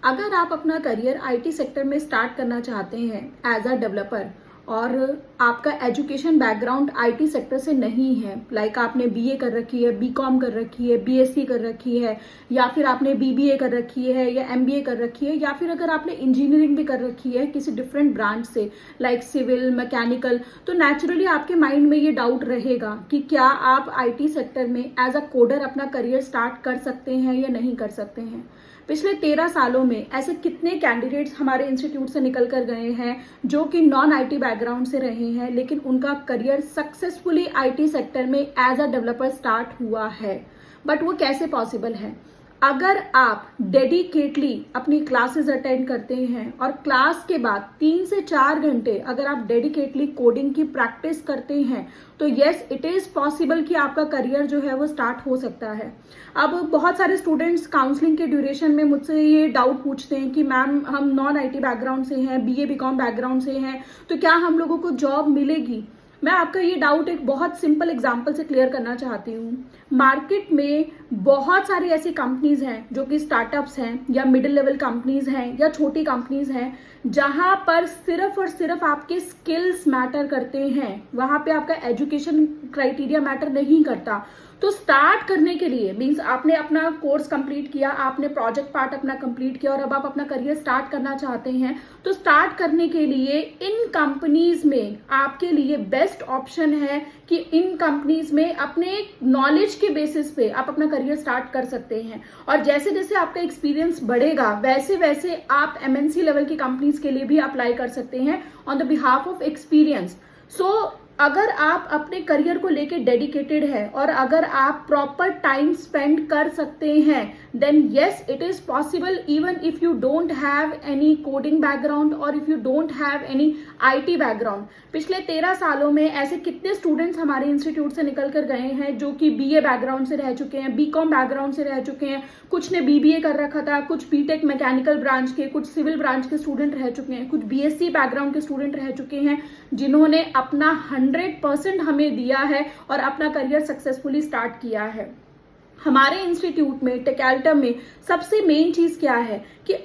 अगर आप अपना करियर आईटी सेक्टर में स्टार्ट करना चाहते हैं एज अ डेवलपर और आपका एजुकेशन बैकग्राउंड आईटी सेक्टर से नहीं है, लाइक आपने बीए कर रखी है, बीकॉम कर रखी है, बीएससी कर रखी है, या फिर आपने बीबीए कर रखी है या एमबीए कर रखी है, या फिर अगर आपने इंजीनियरिंग भी कर रखी है किसी डिफरेंट ब्रांच से लाइक सिविल मैकेनिकल, तो नेचुरली आपके माइंड में ये डाउट रहेगा कि क्या आप आईटी सेक्टर में एज अ कोडर अपना करियर स्टार्ट कर सकते हैं या नहीं कर सकते हैं। पिछले 13 सालों में ऐसे कितने कैंडिडेट्स हमारे इंस्टीट्यूट से निकल कर गए हैं जो कि नॉन आईटी बैकग्राउंड से रहे हैं, लेकिन उनका करियर सक्सेसफुली आईटी सेक्टर में एज अ डेवलपर स्टार्ट हुआ है। बट वो कैसे पॉसिबल है? अगर आप डेडिकेटली अपनी क्लासेस अटेंड करते हैं और क्लास के बाद 3 से 4 घंटे अगर आप डेडिकेटली कोडिंग की प्रैक्टिस करते हैं तो यस इट इज पॉसिबल कि आपका करियर जो है वो स्टार्ट हो सकता है। अब बहुत सारे स्टूडेंट्स काउंसलिंग के ड्यूरेशन में मुझसे ये डाउट पूछते हैं कि मैम हम नॉन आईटी बैकग्राउंड से हैं, बीए बीकॉम बैकग्राउंड से हैं, तो क्या हम लोगों को जॉब मिलेगी? मैं आपका ये डाउट एक बहुत सिंपल एग्जांपल से क्लियर करना चाहती हूँ। मार्केट में बहुत सारी ऐसी कंपनीज हैं जो कि स्टार्टअप्स हैं या मिडिल लेवल कंपनीज हैं या छोटी कंपनीज हैं जहां पर सिर्फ और सिर्फ आपके स्किल्स मैटर करते हैं, वहां पे आपका एजुकेशन क्राइटेरिया मैटर नहीं करता। तो स्टार्ट करने के लिए मीन्स आपने अपना कोर्स कंप्लीट किया, आपने प्रोजेक्ट पार्ट अपना कंप्लीट किया और अब आप अपना करियर स्टार्ट करना चाहते हैं, तो स्टार्ट करने के लिए इन कंपनीज में आपके लिए बेस्ट ऑप्शन है कि इन कंपनीज में अपने नॉलेज के बेसिस पे आप अपना करियर स्टार्ट कर सकते हैं। और जैसे जैसे आपका एक्सपीरियंस बढ़ेगा वैसे वैसे आप एमएनसी लेवल की कंपनीज के लिए भी अप्लाई कर सकते हैं on the behalf of experience. अगर आप अपने करियर को लेके डेडिकेटेड है और अगर आप प्रॉपर टाइम स्पेंड कर सकते हैं then yes it is possible even if you don't have any coding background और if you don't have any IT background. पिछले 13 सालों में ऐसे कितने स्टूडेंट्स हमारे इंस्टीट्यूट से निकल कर गए हैं जो कि बीए बैकग्राउंड से रह चुके हैं, बीकॉम बैकग्राउंड से रह चुके हैं, कुछ ने बीबीए कर रखा था, कुछ बीटेक मैकेनिकल ब्रांच के, कुछ सिविल ब्रांच के स्टूडेंट रह चुके हैं, कुछ बीएससी बैकग्राउंड के स्टूडेंट रह चुके हैं जिन्होंने अपना 100% हमें दिया है और अपना करियर सक्सेसफुली स्टार्ट किया है। हमारे इंस्टीट्यूट में टेकैल्टम में सबसे मेन चीज क्या है कि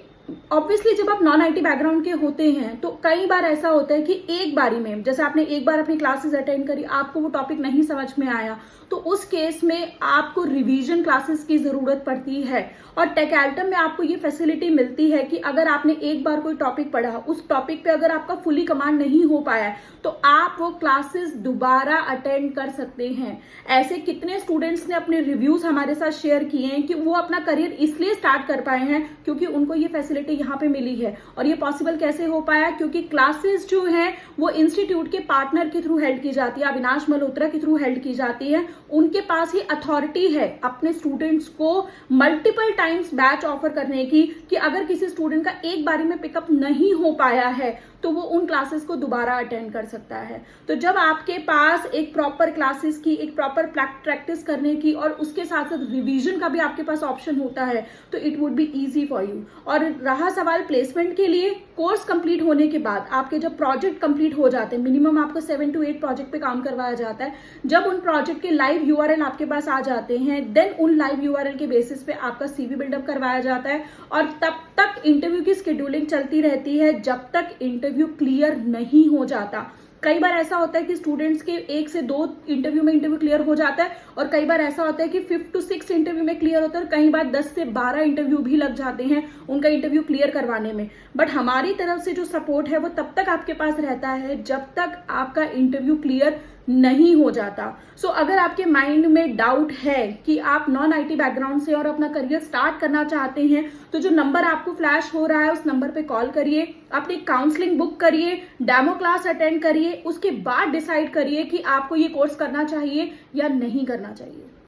ऑब्वियसली जब आप नॉन आईटी बैकग्राउंड के होते हैं तो कई बार ऐसा होता है कि एक बारी में जैसे आपने एक बार अपनी क्लासेस अटेंड करी, आपको वो टॉपिक नहीं समझ में आया, तो उस केस में आपको रिवीजन क्लासेस की जरूरत पड़ती है। और टेकैल्टम में आपको ये फैसिलिटी मिलती है कि अगर आपने एक बार कोई टॉपिक पढ़ा, उस टॉपिक पे अगर आपका फुली कमांड नहीं हो पाया तो आप वो क्लासेस दोबारा अटेंड कर सकते हैं। ऐसे कितने स्टूडेंट्स ने अपने रिव्यूज हमारे साथ शेयर किए हैं कि वो अपना करियर इसलिए स्टार्ट कर पाए हैं क्योंकि उनको ये फैसिलिटी यहाँ पे मिली है। और ये पॉसिबल कैसे हो पाया? क्योंकि क्लासेस जो है वो इंस्टीट्यूट के पार्टनर के थ्रू हेल्ड की जाती है, अविनाश मल्होत्रा के थ्रू हेल्ड की जाती है। उनके पास ही अथॉरिटी है अपने स्टूडेंट्स को मल्टीपल टाइम्स बैच ऑफर करने की कि अगर किसी स्टूडेंट का एक बारी में पिकअप नहीं हो पाया है तो वो उन क्लासेस को दोबारा अटेंड कर सकता है। तो जब आपके पास एक प्रॉपर क्लासेस की, एक प्रॉपर प्रैक्टिस करने की और उसके साथ साथ रिवीजन का भी आपके पास ऑप्शन होता है तो it would be easy for you. और रहा सवाल प्लेसमेंट के लिए, कोर्स कंप्लीट होने के बाद आपके जब प्रोजेक्ट कंप्लीट हो जाते हैं, मिनिमम आपको 7 to 8 प्रोजेक्ट पे काम करवाया जाता है, जब उन प्रोजेक्ट के लाइव यूआरएल आपके पास आ जाते हैं देन उन लाइव यूआरएल के बेसिस पे आपका सीवी बिल्डअप करवाया जाता है और तब तक इंटरव्यू की शेड्यूलिंग चलती रहती है जब तक इंटरव्यू क्लियर नहीं हो जाता। कई बार ऐसा होता है कि स्टूडेंट्स के 1 से 2 इंटरव्यू में इंटरव्यू क्लियर हो जाता है और कई बार ऐसा होता है कि 5 to 6 इंटरव्यू में क्लियर होता है और कई बार 10 से 12 इंटरव्यू भी लग जाते हैं उनका इंटरव्यू क्लियर करवाने में। बट हमारी तरफ से जो सपोर्ट है वो तब तक आपके पास रहता है जब तक आपका इंटरव्यू क्लियर नहीं हो जाता। अगर आपके माइंड में डाउट है कि आप नॉन आईटी बैकग्राउंड से और अपना करियर स्टार्ट करना चाहते हैं तो जो नंबर आपको फ्लैश हो रहा है उस नंबर पे कॉल करिए, अपनी काउंसलिंग बुक करिए, डेमो क्लास अटेंड करिए, उसके बाद डिसाइड करिए कि आपको ये कोर्स करना चाहिए या नहीं करना चाहिए।